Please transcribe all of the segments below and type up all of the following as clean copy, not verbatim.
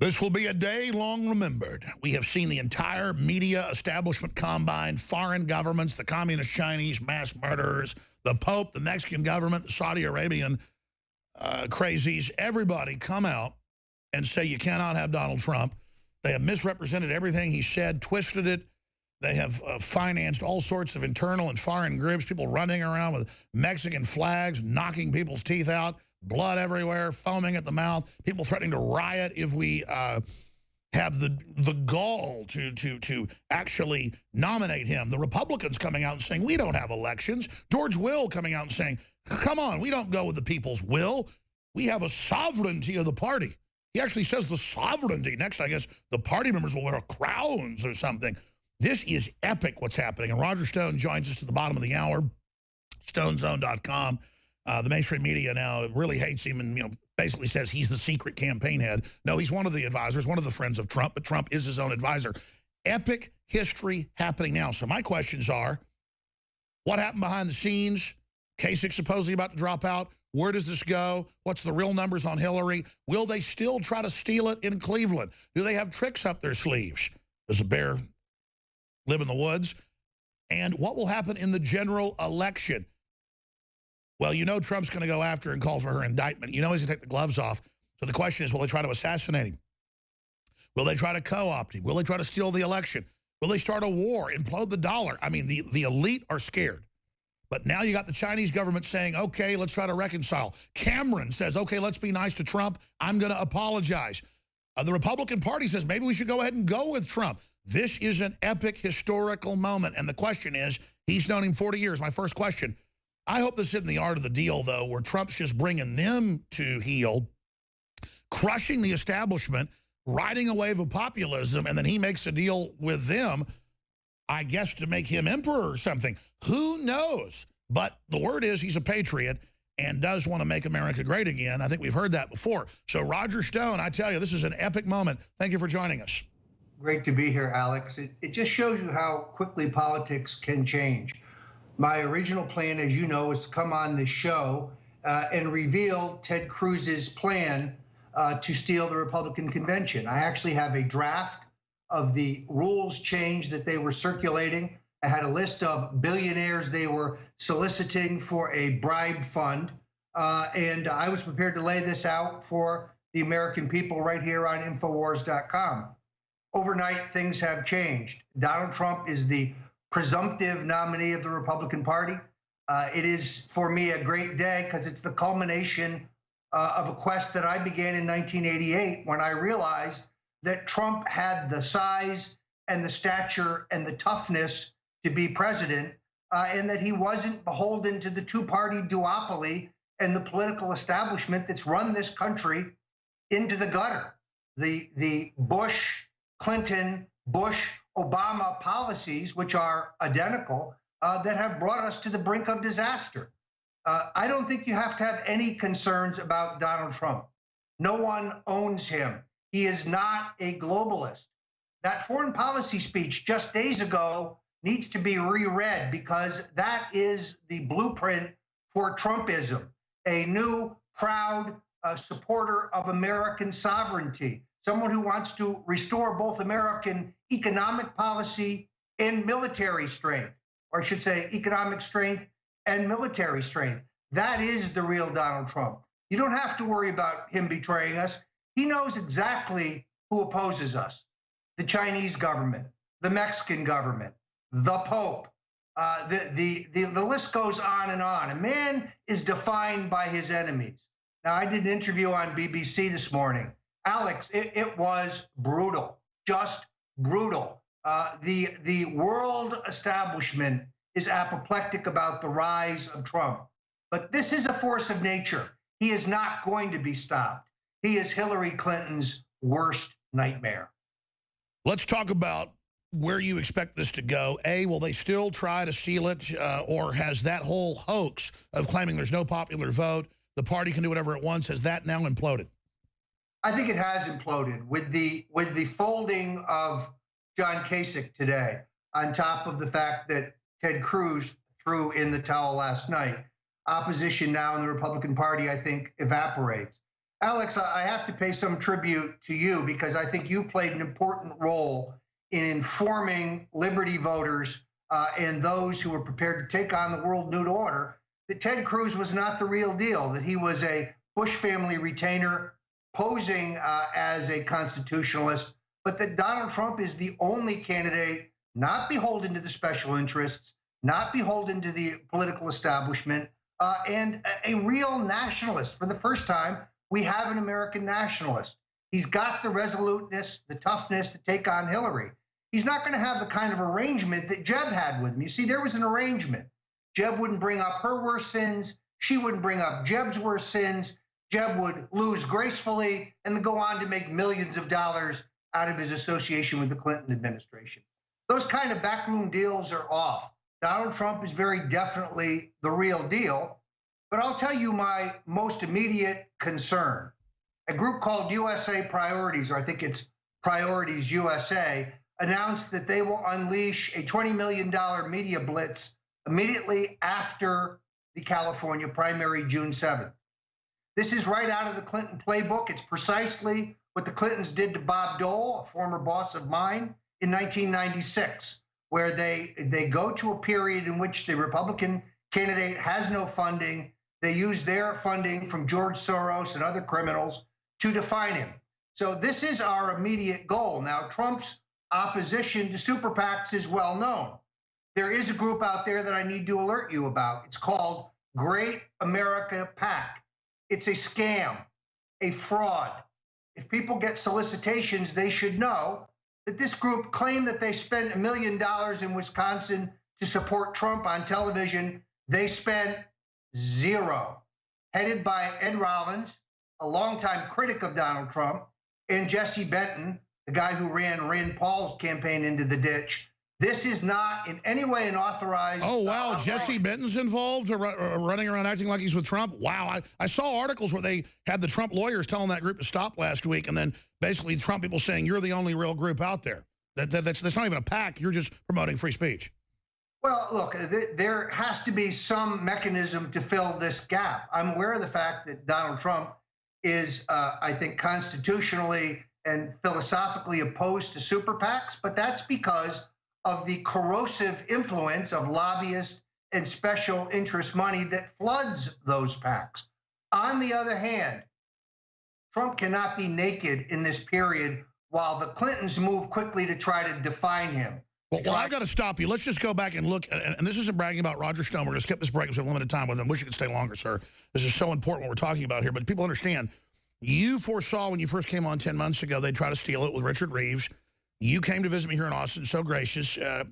This will be a day long remembered. We have seen the entire media establishment combine, foreign governments, the communist Chinese mass murderers, the Pope, the Mexican government, the Saudi Arabian crazies, everybody come out and say you cannot have Donald Trump. They have misrepresented everything he said, twisted it. They have financed all sorts of internal and foreign groups, people running around with Mexican flags, knocking people's teeth out, blood everywhere, foaming at the mouth, people threatening to riot if we have the gall to actually nominate him. The Republicans coming out and saying, we don't have elections. George Will coming out and saying, come on, we don't go with the people's will. We have a sovereignty of the party. He actually says the sovereignty. Next, I guess, the party members will wear crowns or something. This is epic what's happening. And Roger Stone joins us to the bottom of the hour, stonezone.com. The mainstream media now really hates him and, basically says he's the secret campaign head. No, he's one of the advisors, one of the friends of Trump, but Trump is his own advisor. Epic history happening now. So my questions are, what happened behind the scenes? Kasich supposedly about to drop out. Where does this go? What's the real numbers on Hillary? Will they still try to steal it in Cleveland? Do they have tricks up their sleeves? Does a bear live in the woods? And what will happen in the general election? Well, Trump's going to go after and call for her indictment. He's going to take the gloves off. So the question is, will they try to assassinate him? Will they try to co-opt him? Will they try to steal the election? Will they start a war, implode the dollar? I mean, the elite are scared. But now you got the Chinese government saying, okay, let's try to reconcile. Cameron says, okay, let's be nice to Trump. I'm going to apologize. The Republican Party says, maybe we should go ahead and go with Trump. This is an epic historical moment. And the question is, he's known him 40 years. My first question, I hope this isn't the art of the deal, though, where Trump's just bringing them to heel, crushing the establishment, riding a wave of populism, and then he makes a deal with them, I guess, to make him emperor or something. Who knows? But the word is he's a patriot and does want to make America great again. I think we've heard that before. So Roger Stone, I tell you, this is an epic moment. Thank you for joining us. Great to be here, Alex. It just shows you how quickly politics can change. My original plan, as you know, was to come on this show and reveal Ted Cruz's plan to steal the Republican convention. I actually have a draft of the rules change that they were circulating. I had a list of billionaires they were soliciting for a bribe fund. And I was prepared to lay this out for the American people right here on Infowars.com. Overnight, things have changed. Donald Trump is the presumptive nominee of the Republican Party. It is, for me, a great day because it's the culmination of a quest that I began in 1988 when I realized that Trump had the size and the stature and the toughness to be president, and that he wasn't beholden to the two-party duopoly and the political establishment that's run this country into the gutter. The Bush, Clinton, Bush, Obama policies, which are identical, that have brought us to the brink of disaster. I don't think you have to have any concerns about Donald Trump. No one owns him. He is not a globalist. That foreign policy speech just days ago needs to be reread because that is the blueprint for Trumpism, a new, proud supporter of American sovereignty, someone who wants to restore both American economic policy and military strength, or I should say economic strength and military strength. That is the real Donald Trump. You don't have to worry about him betraying us. He knows exactly who opposes us: the Chinese government, the Mexican government, the Pope. The list goes on and on. A man is defined by his enemies. Now, I did an interview on BBC this morning. Alex, it was brutal, just brutal. The world establishment is apoplectic about the rise of Trump. But this is a force of nature. He is not going to be stopped. He is Hillary Clinton's worst nightmare. Let's talk about where you expect this to go. A, will they still try to steal it, or has that whole hoax of claiming there's no popular vote, the party can do whatever it wants, has that now imploded? I think it has imploded with the folding of John Kasich today, on top of the fact that Ted Cruz threw in the towel last night. Opposition now in the Republican Party, I think, evaporates. Alex, I have to pay some tribute to you because I think you played an important role in informing Liberty voters and those who were prepared to take on the world new order that Ted Cruz was not the real deal, that he was a Bush family retainer posing as a constitutionalist, but that Donald Trump is the only candidate not beholden to the special interests, not beholden to the political establishment, and a real nationalist. For the first time, we have an American nationalist. He's got the resoluteness, the toughness to take on Hillary. He's not going to have the kind of arrangement that Jeb had with him. You see, there was an arrangement. Jeb wouldn't bring up her worst sins. She wouldn't bring up Jeb's worst sins. Jeb would lose gracefully and then go on to make millions of dollars out of his association with the Clinton administration. Those kind of backroom deals are off. Donald Trump is very definitely the real deal. But I'll tell you my most immediate concern. A group called USA Priorities, or I think it's Priorities USA, announced that they will unleash a $20 million media blitz immediately after the California primary, June 7th. This is right out of the Clinton playbook. It's precisely what the Clintons did to Bob Dole, a former boss of mine, in 1996, where they go to a period in which the Republican candidate has no funding. They use their funding from George Soros and other criminals to define him. So this is our immediate goal. Now, Trump's opposition to super PACs is well known. There is a group out there that I need to alert you about. It's called Great America PAC. It's a scam, a fraud. If people get solicitations, they should know that this group claimed that they spent $1 million in Wisconsin to support Trump on television. They spent zero. Headed by Ed Rollins, a longtime critic of Donald Trump, and Jesse Benton, the guy who ran Rand Paul's campaign into the ditch. This is not in any way an authorized... Oh, wow. Jesse Benton's involved, running around acting like he's with Trump? Wow. I saw articles where they had the Trump lawyers telling that group to stop last week, and then basically Trump people saying, you're the only real group out there. That's not even a PAC. You're just promoting free speech. Well, look, there has to be some mechanism to fill this gap. I'm aware of the fact that Donald Trump is, I think, constitutionally and philosophically opposed to super PACs, but that's because of the corrosive influence of lobbyists and special interest money that floods those PACs. On the other hand, Trump cannot be naked in this period while the Clintons move quickly to try to define him. Well, I've got to stop you. Let's just go back and look. And this isn't bragging about Roger Stone. We're going to skip this break because we have limited time with him. Wish you could stay longer, sir. This is so important what we're talking about here. But people understand, you foresaw when you first came on 10 months ago, they'd try to steal it with Richard Reeves. You came to visit me here in Austin, so gracious, to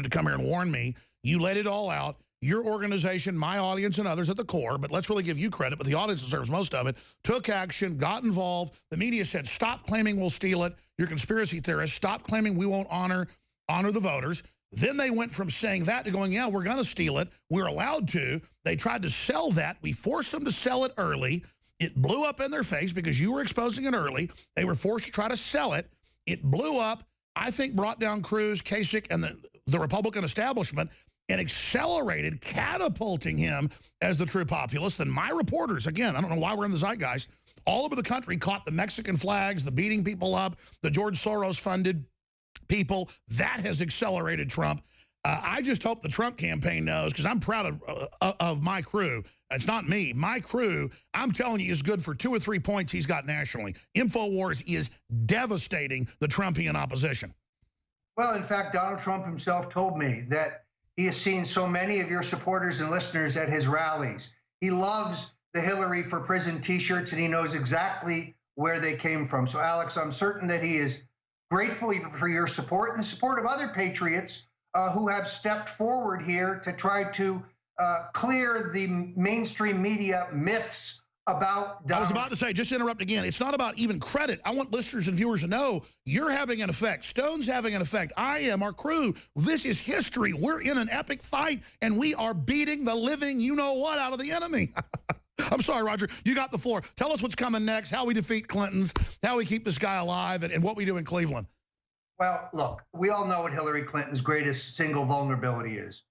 come here and warn me. You laid it all out. Your organization, my audience, and others at the core, but let's really give you credit, but the audience deserves most of it, took action, got involved. The media said, stop claiming we'll steal it. You're conspiracy theorists. Stop claiming we won't honor the voters. Then they went from saying that to going, yeah, we're going to steal it. We're allowed to. They tried to sell that. We forced them to sell it early. It blew up in their face because you were exposing it early. They were forced to try to sell it. It blew up, I think brought down Cruz, Kasich, and the Republican establishment and accelerated, catapulting him as the true populist. And my reporters, again, I don't know why we're in the zeitgeist, all over the country caught the Mexican flags, the beating people up, the George Soros-funded people. That has accelerated Trump. I just hope the Trump campaign knows, because I'm proud of my crew. It's not me. My crew, I'm telling you, is good for 2 or 3 points he's got nationally. InfoWars is devastating the Trumpian opposition. Well, in fact, Donald Trump himself told me that he has seen so many of your supporters and listeners at his rallies. He loves the Hillary for Prison T-shirts, and he knows exactly where they came from. So, Alex, I'm certain that he is grateful for your support and the support of other patriots who have stepped forward here to try to clear the mainstream media myths about Donald. I was about to say, just to interrupt again, it's not about even credit. I want listeners and viewers to know you're having an effect. Stone's having an effect. I am, our crew. This is history. We're in an epic fight, and we are beating the living you-know-what out of the enemy. I'm sorry, Roger. You got the floor. Tell us what's coming next, how we defeat Clintons, how we keep this guy alive, and what we do in Cleveland. Well, look, we all know what Hillary Clinton's greatest single vulnerability is.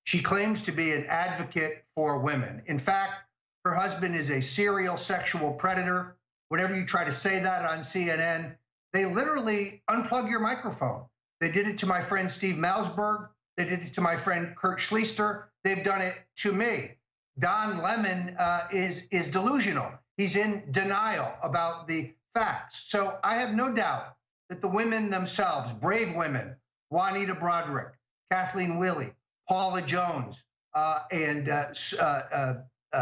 She claims to be an advocate for women. In fact, her husband is a serial sexual predator. whenever you try to say that on CNN, they literally unplug your microphone. They did it to my friend Steve Malzberg. They did it to my friend Kurt Schlichter. They've done it to me. Don Lemon is delusional. He's in denial about the facts. So I have no doubt that the women themselves, brave women, Juanita Broderick, Kathleen Willey, Paula Jones, and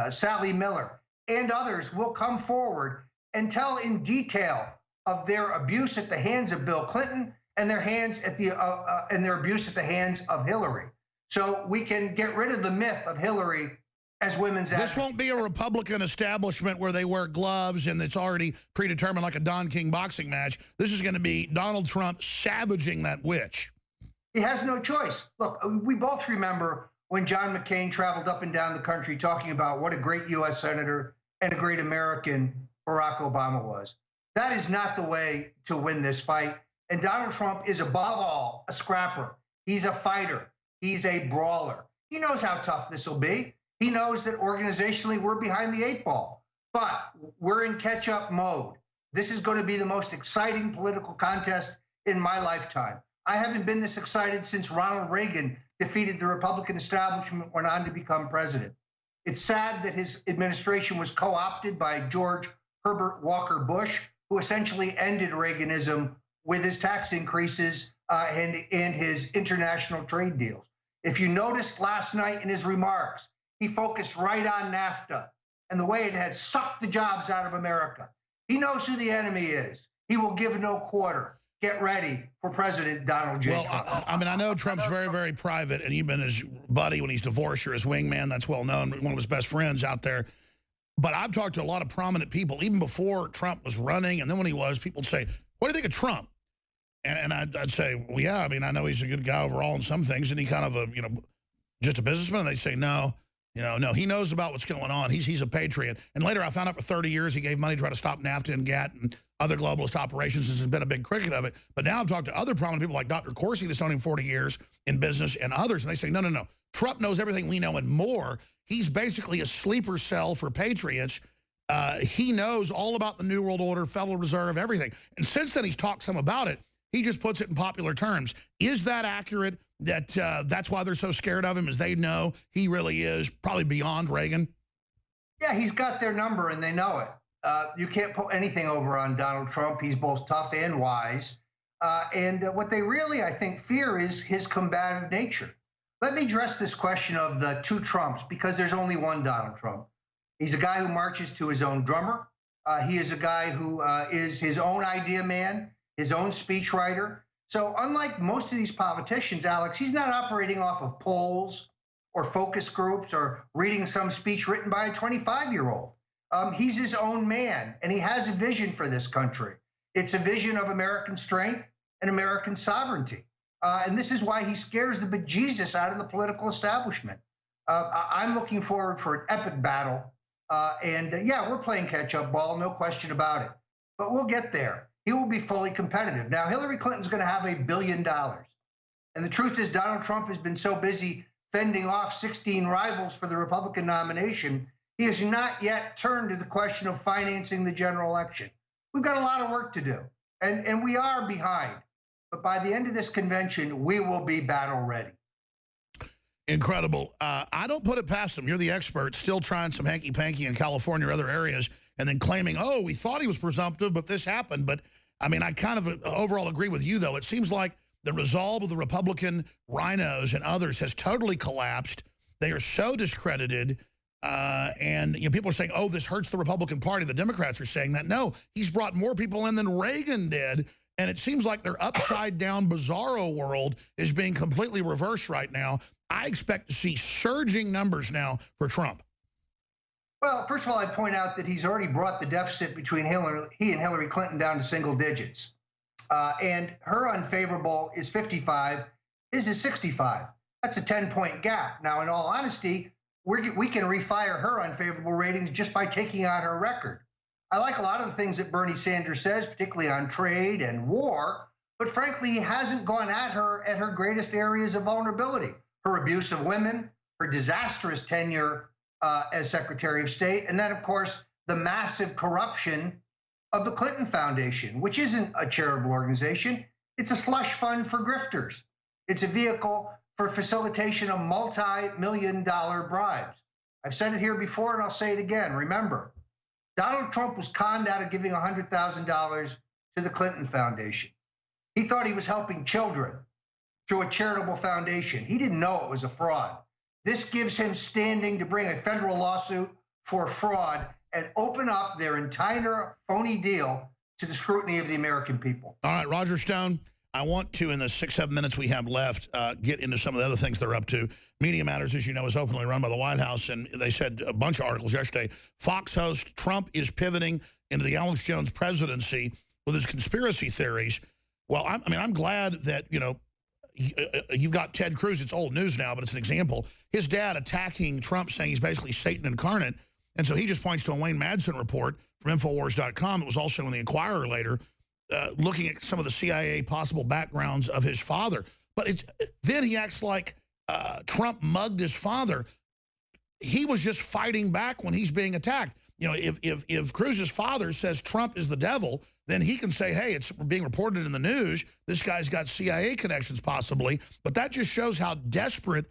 Sally Miller, and others will come forward and tell in detail of their abuse at the hands of Bill Clinton and their abuse at the hands of Hillary. So we can get rid of the myth of Hillary as women's advocate. This won't be a Republican establishment where they wear gloves and it's already predetermined like a Don King boxing match. This is going to be Donald Trump savaging that witch. He has no choice. Look, we both remember when John McCain traveled up and down the country talking about what a great U.S. Senator and a great American Barack Obama was. That is not the way to win this fight. And Donald Trump is above all a scrapper. He's a fighter. He's a brawler. He knows how tough this will be. He knows that organizationally we're behind the 8 ball, but we're in catch-up mode. This is going to be the most exciting political contest in my lifetime. I haven't been this excited since Ronald Reagan defeated the Republican establishment, went on to become president. It's sad that his administration was co-opted by George Herbert Walker Bush, who essentially ended Reaganism with his tax increases and his international trade deals. If you noticed last night in his remarks, he focused right on NAFTA and the way it has sucked the jobs out of America. He knows who the enemy is. He will give no quarter. Get ready for President Donald J. Trump. Well, I mean, I know Trump's very, very private, and you've been his buddy when he's divorced or his wingman. That's well known, one of his best friends out there. But I've talked to a lot of prominent people, even before Trump was running, and then when he was, people would say, what do you think of Trump? And I'd say, well, yeah, I mean, I know he's a good guy overall in some things, and he kind of just a businessman. And they'd say, no, no, he knows about what's going on. He's a patriot. And later I found out for 30 years he gave money to try to stop NAFTA and GATT and other globalist operations. This has been a big critic of it. But now I've talked to other prominent people like Dr. Corsi that's known him 40 years in business and others, and they say, no, no, no. Trump knows everything we know and more. He's basically a sleeper cell for patriots. He knows all about the New World Order, Federal Reserve, everything. And since then he's talked some about it. He just puts it in popular terms. Is that accurate? That that's why they're so scared of him, as they know he really is probably beyond Reagan? Yeah, he's got their number and they know it. You can't put anything over on Donald Trump. He's both tough and wise. And what they really, I think, fear is his combative nature. Let me address this question of the two Trumps, because there's only one Donald Trump. He's a guy who marches to his own drummer. He is a guy who is his own idea man, his own speechwriter. So unlike most of these politicians, Alex, he's not operating off of polls or focus groups or reading some speech written by a 25-year-old. He's his own man, and he has a vision for this country. It's a vision of American strength and American sovereignty. And this is why he scares the bejesus out of the political establishment. I'm looking forward for an epic battle. Yeah, we're playing catch-up ball, no question about it. But we'll get there. He will be fully competitive. Now, Hillary Clinton's going to have $1 billion. And the truth is, Donald Trump has been so busy fending off 16 rivals for the Republican nomination, he has not yet turned to the question of financing the general election. We've got a lot of work to do, and we are behind. But by the end of this convention, we will be battle ready. Incredible. I don't put it past him. You're the expert, still trying some hanky-panky in California or other areas, and then claiming, oh, we thought he was presumptive, but this happened. But, I mean, I kind of overall agree with you, though. It seems like the resolve of the Republican rhinos and others has totally collapsed. They are so discredited. And people are saying, oh, this hurts the Republican Party. The Democrats are saying that. No, he's brought more people in than Reagan did. And it seems like their upside-down bizarro world is being completely reversed right now. I expect to see surging numbers now for Trump. Well, first of all, I'd point out that he's already brought the deficit between he and Hillary Clinton down to single digits. And her unfavorable is 55, his is 65. That's a 10-point gap. Now, in all honesty, we can refire her unfavorable ratings just by taking out her record. I like a lot of the things that Bernie Sanders says, particularly on trade and war, but frankly, he hasn't gone at her greatest areas of vulnerability. Her abuse of women, her disastrous tenure as Secretary of State, and then, of course, the massive corruption of the Clinton Foundation, which isn't a charitable organization. It's a slush fund for grifters. It's a vehicle for facilitation of multi-million-dollar bribes. I've said it here before, and I'll say it again. Remember, Donald Trump was conned out of giving $100,000 to the Clinton Foundation. He thought he was helping children through a charitable foundation. He didn't know it was a fraud. This gives him standing to bring a federal lawsuit for fraud and open up their entire phony deal to the scrutiny of the American people. All right, Roger Stone, I want to, in the 6-7 minutes we have left, get into some of the other things they're up to. Media Matters, as you know, is openly run by the White House, and they said a bunch of articles yesterday. Fox host, Trump is pivoting into the Alex Jones presidency with his conspiracy theories. Well, I'm glad that, you know, you've got Ted Cruz. It's old news now, but it's an example. His dad attacking Trump, saying he's basically Satan incarnate. And so he just points to a Wayne Madsen report from Infowars.com. It was also in the Inquirer later, looking at some of the CIA possible backgrounds of his father. But then he acts like Trump mugged his father. He was just fighting back when he's being attacked. You know, if Cruz's father says Trump is the devil, then he can say, hey, it's being reported in the news. This guy's got CIA connections possibly. But that just shows how desperate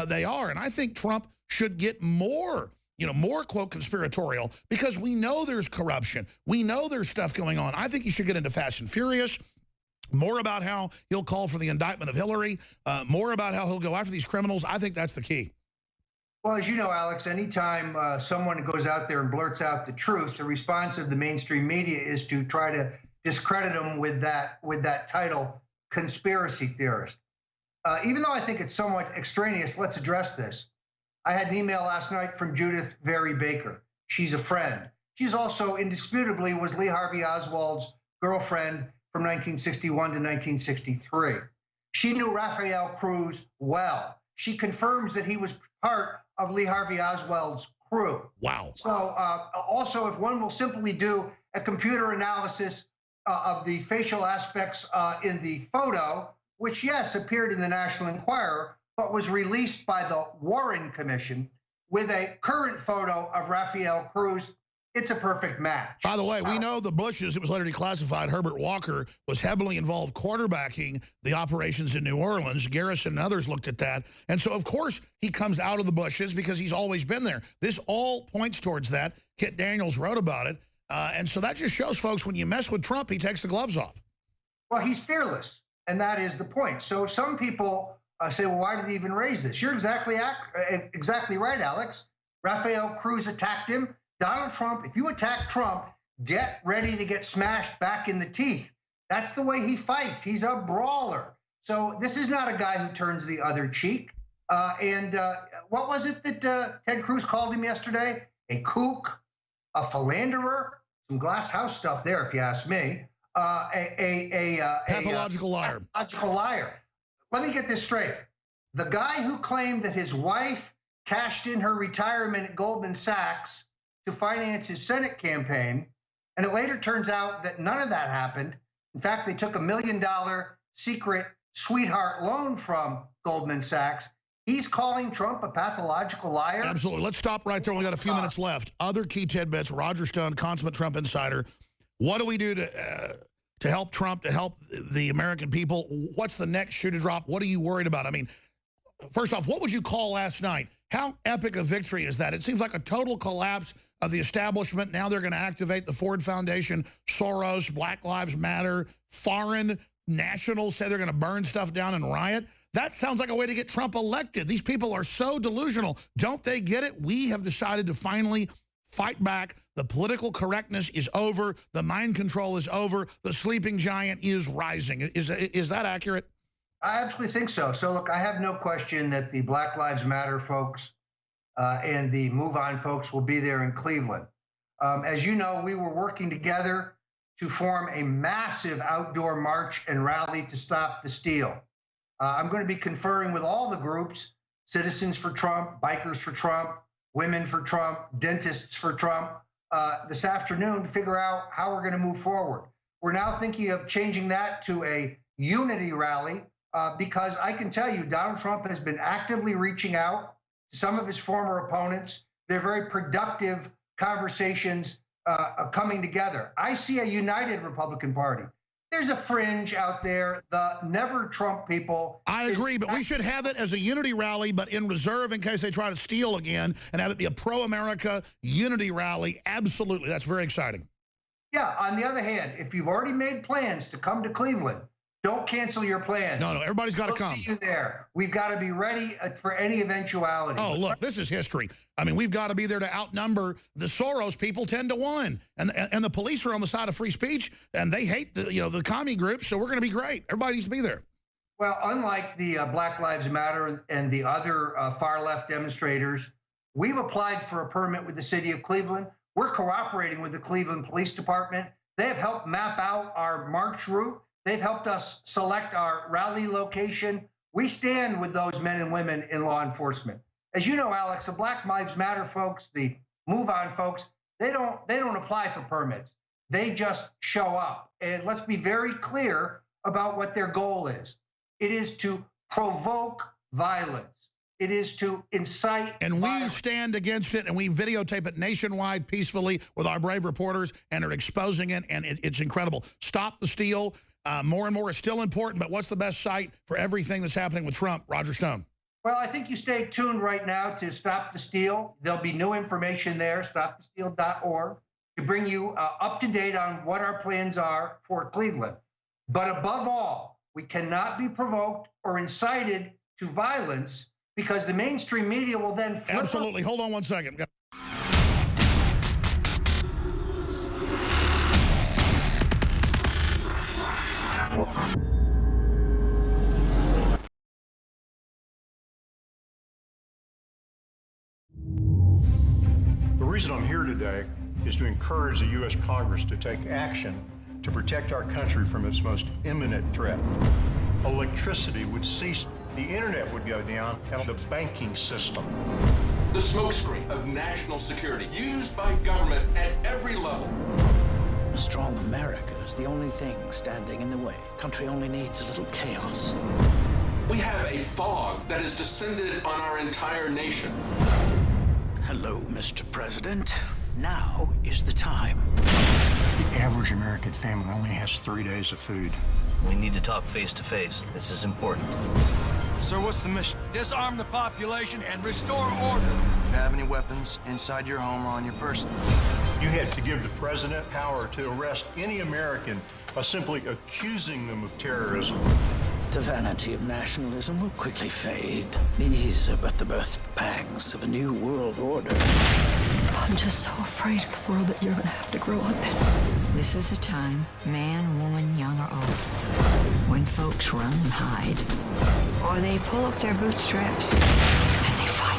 they are. And I think Trump should get more, more, quote, conspiratorial, because we know there's corruption. We know there's stuff going on. I think he should get into Fast and Furious, more about how he'll call for the indictment of Hillary, more about how he'll go after these criminals. I think that's the key. Well, as you know, Alex, anytime someone goes out there and blurts out the truth, the response of the mainstream media is to try to discredit them with that title, conspiracy theorist. Even though I think it's somewhat extraneous, let's address this. I had an email last night from Judith Very Baker. She's a friend. She's also indisputably was Lee Harvey Oswald's girlfriend from 1961 to 1963. She knew Rafael Cruz well. She confirms that he was part of Lee Harvey Oswald's crew. Wow. So also, if one will simply do a computer analysis of the facial aspects in the photo, which, yes, appeared in the National Enquirer, but was released by the Warren Commission with a current photo of Rafael Cruz, it's a perfect match. By the way, we know the Bushes, it was later declassified, Herbert Walker was heavily involved quarterbacking the operations in New Orleans. Garrison and others looked at that. And so, of course, he comes out of the Bushes because he's always been there. This all points towards that. Kit Daniels wrote about it. And so that just shows, folks, when you mess with Trump, he takes the gloves off. Well, he's fearless, and that is the point. So some people say, well, why did he even raise this? You're exactly right, Alex. Rafael Cruz attacked him. Donald Trump, if you attack Trump, get ready to get smashed back in the teeth. That's the way he fights. He's a brawler. So this is not a guy who turns the other cheek. What was it that Ted Cruz called him yesterday? A kook, a philanderer, some glass house stuff there, if you ask me. Pathological liar. Pathological liar. Let me get this straight. The guy who claimed that his wife cashed in her retirement at Goldman Sachs to finance his Senate campaign, and it later turns out that none of that happened. In fact, they took $1 million secret sweetheart loan from Goldman Sachs. He's calling Trump a pathological liar. Absolutely. Let's stop right there. We got a few minutes left. Other key tidbits, Roger Stone, consummate Trump insider. What do we do to help Trump, to help the American people? What's the next shoe to drop? What are you worried about? I mean, first off, what would you call last night? How epic a victory is that? It seems like a total collapse of the establishment. Now they're going to activate the Ford Foundation, Soros, Black Lives Matter, foreign nationals say they're going to burn stuff down and riot. That sounds like a way to get Trump elected. These people are so delusional. Don't they get it? We have decided to finally fight back. The political correctness is over. The mind control is over. The sleeping giant is rising. Is that accurate? I absolutely think so. So, look, I have no question that the Black Lives Matter folks and the Move On folks will be there in Cleveland. As you know, we were working together to form a massive outdoor march and rally to stop the steal. I'm going to be conferring with all the groups, Citizens for Trump, Bikers for Trump, Women for Trump, Dentists for Trump, this afternoon to figure out how we're going to move forward. We're now thinking of changing that to a unity rally because I can tell you Donald Trump has been actively reaching out to some of his former opponents. They're very productive conversations coming together. I see a united Republican Party. There's a fringe out there, the never Trump people. I agree, but we should have it as a unity rally, but in reserve in case they try to steal again, and have it be a pro-America unity rally. Absolutely. That's very exciting. Yeah, on the other hand, if you've already made plans to come to Cleveland, don't cancel your plans. No, everybody's got to come. We'll see you there. We've got to be ready for any eventuality. Oh, look, this is history. I mean, we've got to be there to outnumber the Soros people 10-1. And the police are on the side of free speech, and they hate the commie groups, so we're going to be great. Everybody needs to be there. Well, unlike the Black Lives Matter and the other far-left demonstrators, we've applied for a permit with the city of Cleveland. We're cooperating with the Cleveland Police Department. They have helped map out our march route. They've helped us select our rally location. We stand with those men and women in law enforcement. As you know, Alex, the Black Lives Matter folks, the Move On folks, they don't apply for permits. They just show up. And let's be very clear about what their goal is. It is to provoke violence. It is to incite And violence. we stand against it, and we videotape it nationwide peacefully with our brave reporters and are exposing it, and it's incredible. Stop the steal. More and more is still important, but what's the best site for everything that's happening with Trump? Roger Stone. Well, I think you stay tuned right now to Stop the Steal. There'll be new information there, stopthesteal.org, to bring you up to date on what our plans are for Cleveland. But above all, we cannot be provoked or incited to violence because the mainstream media will then flip. Absolutely. Hold on one second. The reason I'm here today is to encourage the U.S. Congress to take action to protect our country from its most imminent threat. Electricity would cease, the internet would go down, and the banking system. The smokescreen of national security used by government at every level. A strong America is the only thing standing in the way. Country only needs a little chaos. We have a fog that has descended on our entire nation. Hello, Mr. President. Now is the time. The average American family only has 3 days of food. We need to talk face to face. This is important. Sir, what's the mission? Disarm the population and restore order. Do you have any weapons inside your home or on your person? You had to give the president power to arrest any American by simply accusing them of terrorism. The vanity of nationalism will quickly fade. These are but the birth pangs of a new world order. I'm just so afraid of the world that you're gonna have to grow up in. This is a time, man, woman, young or old, when folks run and hide, or they pull up their bootstraps and they fight.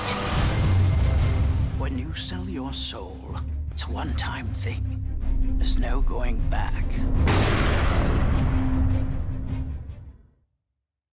When you sell your soul, it's a one-time thing. There's no going back.